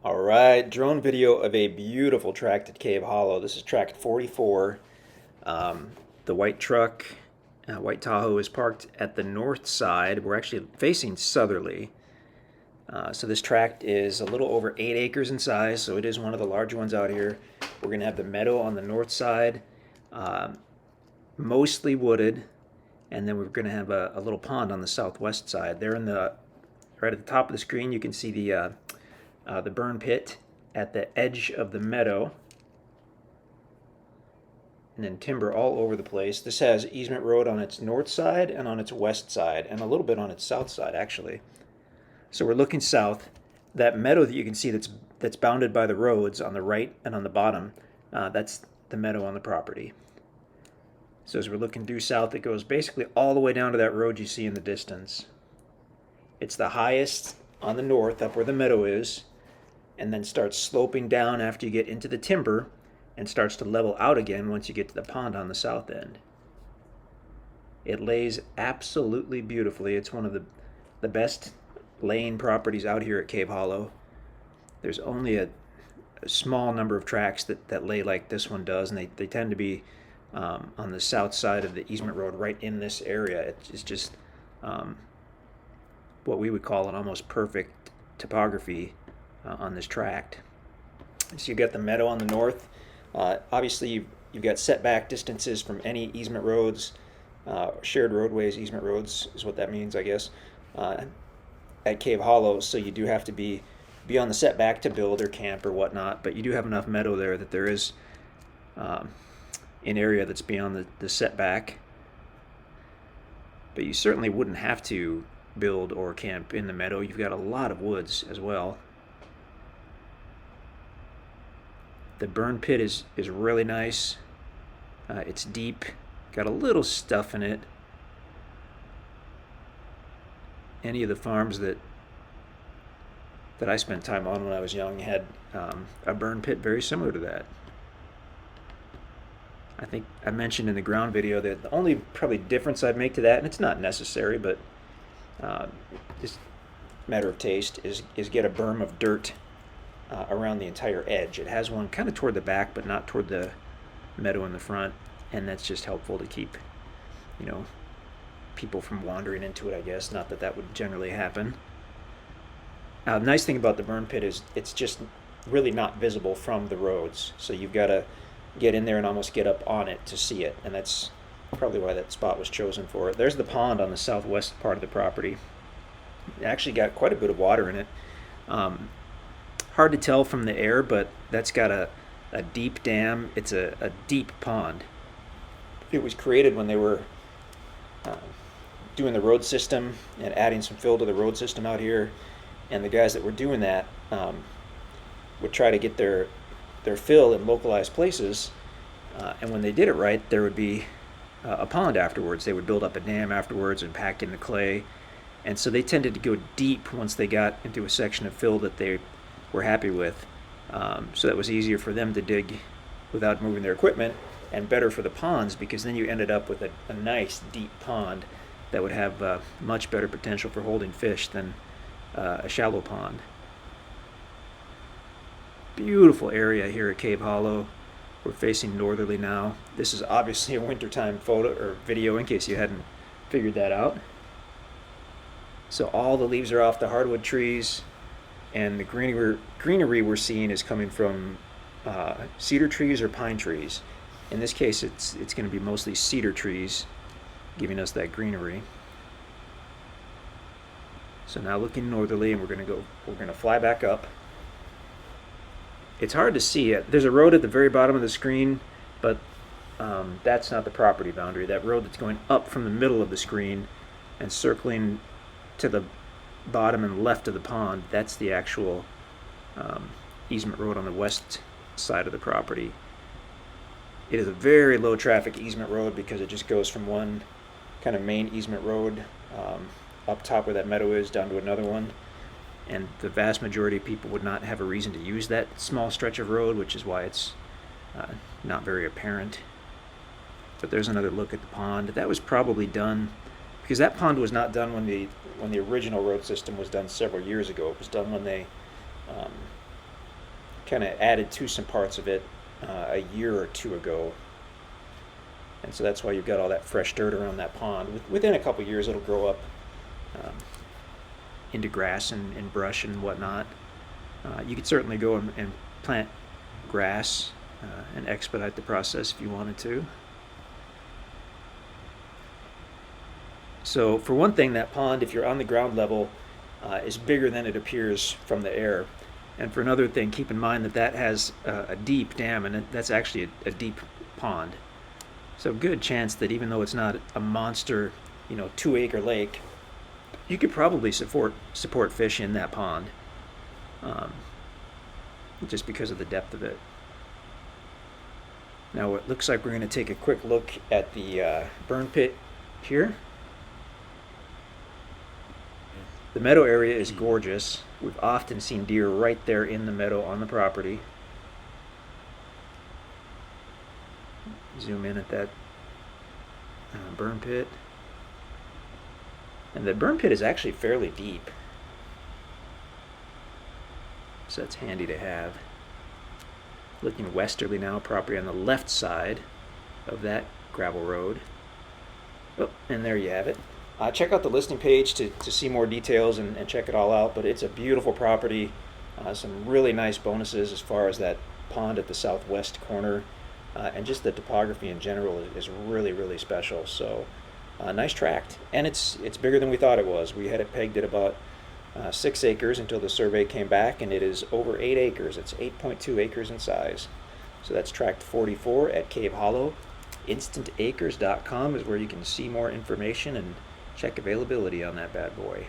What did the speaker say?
All right, drone video of a beautiful tract at Cave Hollow. This is tract 44. The white truck, white Tahoe, is parked at the north side. We're actually facing southerly. So this tract is a little over 8 acres in size, so it is one of the larger ones out here. We're going to have the meadow on the north side, mostly wooded, and then we're going to have a little pond on the southwest side. There in the right at the top of the screen, you can see the burn pit at the edge of the meadow, and then timber all over the place. This has easement road on its north side and on its west side, and a little bit on its south side actually. So we're looking south. That meadow that you can see that's bounded by the roads on the right and on the bottom, that's the meadow on the property. So as we're looking due south, it goes basically all the way down to that road you see in the distance. It's the highest on the north, up where the meadow is, and then starts sloping down after you get into the timber and starts to level out again once you get to the pond on the south end. It lays absolutely beautifully. It's one of the best laying properties out here at Cave Hollow. There's only a small number of tracts that lay like this one does, and they tend to be on the south side of the easement road right in this area. It's just what we would call an almost perfect topography on this tract. So you've got the meadow on the north. Obviously you've got setback distances from any easement roads, shared roadways. Easement roads is what that means, I guess, at Cave Hollow. So you do have to be on the setback to build or camp or whatnot, but you do have enough meadow there that there is an area that's beyond the setback. But you certainly wouldn't have to build or camp in the meadow. You've got a lot of woods as well. The burn pit is really nice. It's deep, got a little stuff in it. Any of the farms that I spent time on when I was young had a burn pit very similar to that. I think I mentioned in the ground video that the only probably difference I'd make to that, and it's not necessary, but just a matter of taste, is get a berm of dirt around the entire edge. It has one kind of toward the back, but not toward the meadow in the front, and that's just helpful to keep, people from wandering into it, I guess. Not that would generally happen. The nice thing about the burn pit is it's just really not visible from the roads, so you've got to get in there and almost get up on it to see it, and that's probably why that spot was chosen for it. There's the pond on the southwest part of the property. It actually got quite a bit of water in it. Hard to tell from the air, but that's got a deep dam. It's a deep pond. It was created when they were doing the road system and adding some fill to the road system out here, and the guys that were doing that would try to get their fill in localized places, and when they did it right, there would be a pond afterwards. They would build up a dam afterwards and pack in the clay, and so they tended to go deep once they got into a section of fill that they were happy with, so that was easier for them to dig without moving their equipment, and better for the ponds, because then you ended up with a nice deep pond that would have much better potential for holding fish than a shallow pond. Beautiful area here at Cave Hollow. We're facing northerly now. This is obviously a wintertime photo or video, in case you hadn't figured that out. So all the leaves are off the hardwood trees, and the greenery we're seeing is coming from cedar trees or pine trees. In this case, it's going to be mostly cedar trees giving us that greenery. So now looking northerly, and we're going to fly back up. It's hard to see it. There's a road at the very bottom of the screen, but that's not the property boundary. That road that's going up from the middle of the screen and circling to the bottom and left of the pond, that's the actual easement road on the west side of the property. It is a very low traffic easement road because it just goes from one kind of main easement road up top where that meadow is down to another one, and the vast majority of people would not have a reason to use that small stretch of road, which is why it's not very apparent. But there's another look at the pond. That was probably done because that pond was not done when the original road system was done several years ago. It was done when they kind of added to some parts of it a year or two ago. And so that's why you've got all that fresh dirt around that pond. Within a couple years, it'll grow up into grass and brush and whatnot. You could certainly go and plant grass and expedite the process if you wanted to. So for one thing, that pond, if you're on the ground level, is bigger than it appears from the air. And for another thing, keep in mind that that has a deep dam, and that's actually a deep pond. So good chance that even though it's not a monster, 2-acre lake, you could probably support fish in that pond, just because of the depth of it. Now it looks like we're going to take a quick look at the burn pit here. The meadow area is gorgeous. We've often seen deer right there in the meadow on the property. Zoom in at that burn pit. And the burn pit is actually fairly deep, so that's handy to have. Looking westerly now, property on the left side of that gravel road. Oh, and there you have it. Check out the listing page to see more details and check it all out, but it's a beautiful property. Some really nice bonuses as far as that pond at the southwest corner, and just the topography in general is really, really special. So nice tract, and it's bigger than we thought it was. We had it pegged at about 6 acres until the survey came back, and it is over 8 acres. It's 8.2 acres in size. So that's Tract 44 at Cave Hollow. InstantAcres.com is where you can see more information and check availability on that bad boy.